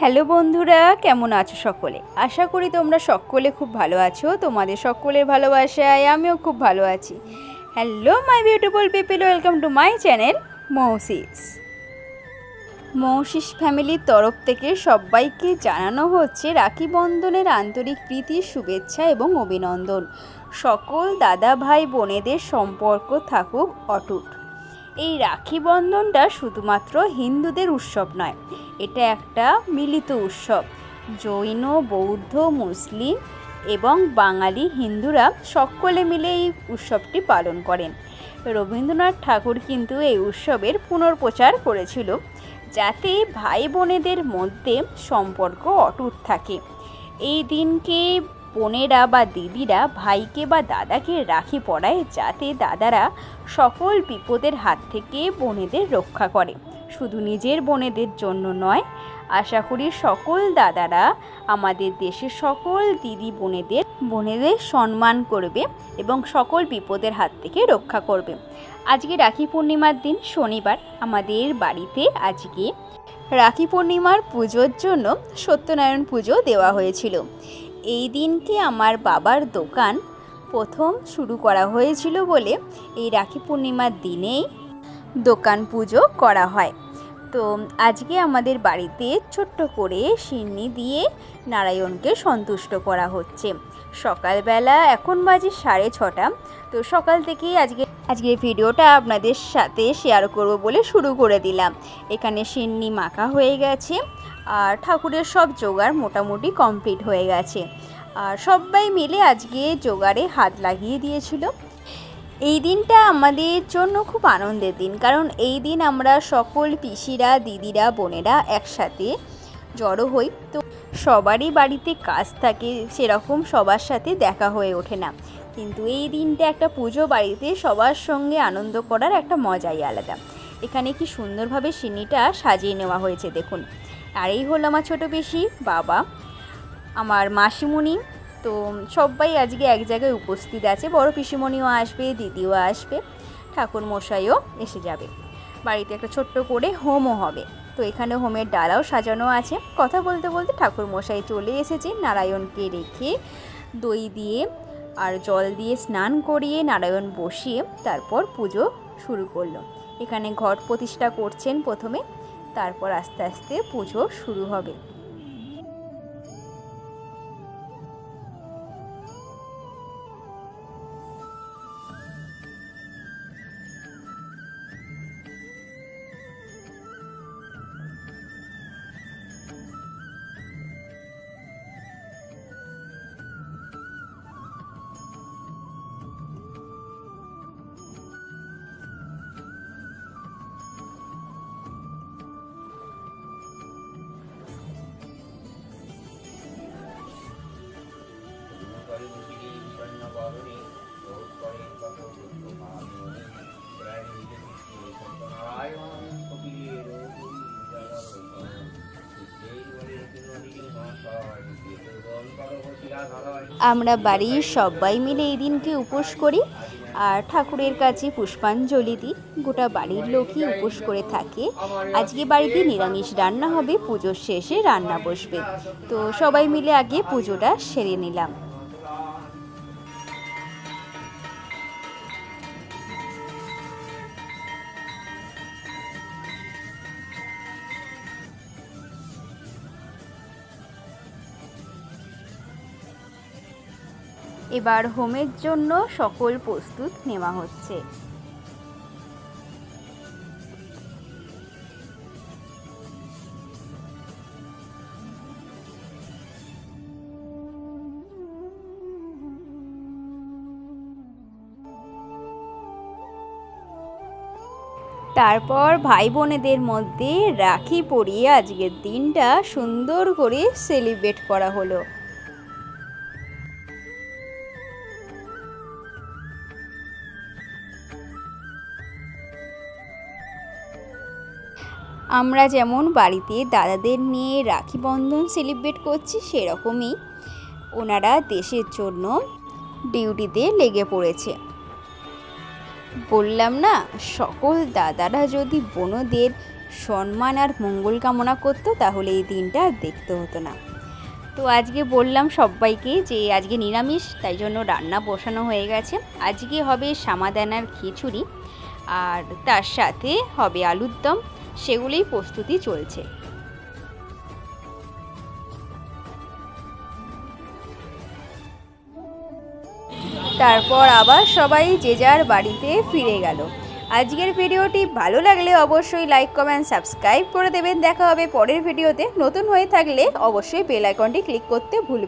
Hello বন্ধুরা, কেমন আছো সকলে? আশা করি তোমরা সকলে খুব ভালো আছো। তোমাদের সকলের ভালোবাসায় আমিও খুব ভালো আছি। Hello my beautiful people, welcome to my channel মৌসিস ফ্যামিলির তরফ থেকে সবাইকে জানানো হচ্ছে রাখি বন্ধনের আন্তরিক প্রীতি, শুভেচ্ছা এবং অভিনন্দন। সকল দাদা ভাই বোনেদের সম্পর্ক থাকুক অটুট। এই রাখি বন্ধনটা শুধুমাত্র হিন্দুদের উৎসব নয়, এটা একটা মিলিত উৎসব। জৈন, বৌদ্ধ, মুসলিম এবং বাঙালি হিন্দুরা সকলে মিলে এই উৎসবটি পালন করেন। রবীন্দ্রনাথ ঠাকুর কিন্তু এই উৎসবের পুনর্প্রচার করেছিল, যাতে ভাই বোনেদের মধ্যে সম্পর্ক অটুট থাকে। এই দিনকে বোনেরা বা দিদিরা ভাইকে বা দাদাকে রাখি পরায়, যাতে দাদারা সকল বিপদের হাত থেকে বোনেদের রক্ষা করে। শুধু নিজের বোনেদের জন্য নয়, আশা করি সকল দাদারা আমাদের দেশের সকল দিদি বোনেদের সম্মান করবে এবং সকল বিপদের হাত থেকে রক্ষা করবে। আজকে রাখি পূর্ণিমার দিন, শনিবার। আমাদের বাড়িতে আজকে রাখি পূর্ণিমার পুজোর জন্য সত্যনারায়ণ পুজো দেওয়া হয়েছিল। এই দিনকে আমার বাবার দোকান প্রথম শুরু করা হয়েছিল বলে এই রাখি পূর্ণিমার দিনেই দোকান পুজো করা হয়। তো আজকে আমাদের বাড়িতে ছোট্ট করে সিন্নি দিয়ে নারায়ণকে সন্তুষ্ট করা হচ্ছে। সকালবেলা এখন বাজে 6:30। তো সকাল থেকেই আজকে ভিডিওটা আপনাদের সাথে শেয়ার করব বলে শুরু করে দিলাম। এখানে সিন্নি মাখা হয়ে গেছে আর ঠাকুরের সব জোগাড় মোটামুটি কমপ্লিট হয়ে গেছে। আর সবাই মিলে আজকে জোগাড়ে হাত লাগিয়ে দিয়েছিল। এই দিনটা আমাদের জন্য খুব আনন্দের দিন, কারণ এই দিন আমরা সকল পিসিরা, দিদিরা, বোনেরা একসাথে জড়ো হই। তো সবারই বাড়িতে কাজ থাকে, সেরকম সবার সাথে দেখা হয়ে ওঠে না, কিন্তু এই দিনটা একটা পুজো বাড়িতে সবার সঙ্গে আনন্দ করার একটা মজাই আলাদা। এখানে কি সুন্দরভাবে সিন্নিটা সাজিয়ে নেওয়া হয়েছে দেখুন। আর এই হলো আমার ছোটো পিসি, বাবা, আমার মাসিমণি। তো সবাই আজকে এক জায়গায় উপস্থিত আছে। বড় পিসিমণিও আসবে, দিদিও আসবে, ঠাকুর মশাইও এসে যাবে। বাড়িতে একটা ছোট্ট করে হোমও হবে। তো এখানে হোমের ডালাও সাজানো আছে। কথা বলতে বলতে ঠাকুর মশাই চলে এসেছে। নারায়ণকে রেখে দই দিয়ে আর জল দিয়ে স্নান করিয়ে নারায়ণ বসিয়ে তারপর পুজো শুরু করলো। এখানে ঘট প্রতিষ্ঠা করছেন প্রথমে, তারপর আস্তে আস্তে পুজো শুরু হবে। আমরা বাড়ির সবাই মিলে এই দিনকে উপোস করি আর ঠাকুরের কাছে পুষ্পাঞ্জলি দিই। গোটা বাড়ির লোকই উপোস করে থাকে। আজকে বাড়িতে নিরামিষ রান্না হবে, পুজোর শেষে রান্না বসবে। তো সবাই মিলে আগে পুজোটা সেরে নিলাম। এবার হোমের জন্য সকল প্রস্তুত নেওয়া হচ্ছে। তারপর ভাই বোনেদের মধ্যে রাখি পরিয়ে আজকের দিনটা সুন্দর করে সেলিব্রেট করা হলো। আমরা যেমন বাড়িতে দাদাদের নিয়ে রাখি বন্ধন সেলিব্রেট করছি, সেরকমই ওনারা দেশের জন্য ডিউটিতে লেগে পড়েছে। বললাম না, সকল দাদারা যদি বোনদের সম্মান আর মঙ্গল কামনা করতো, তাহলে এই দিনটা আর দেখতে হতো না। তো আজকে বললাম সবাইকে যে আজকে নিরামিষ, তাই জন্য রান্না বসানো হয়ে গেছে। আজকে হবে সামাদানার খিচুড়ি আর তার সাথে হবে আলুর দম, সেগুলোই প্রস্তুতি চলছে। তারপর আবার সবাই যে যার বাড়িতে ফিরে গেল। আজকের ভিডিওটি ভালো লাগলে অবশ্যই লাইক কমেন্ট সাবস্ক্রাইব করে দেবেন। দেখা হবে পরের ভিডিওতে। নতুন হয়ে থাকলে অবশ্যই বেল আইকনটি ক্লিক করতে ভুলবেন।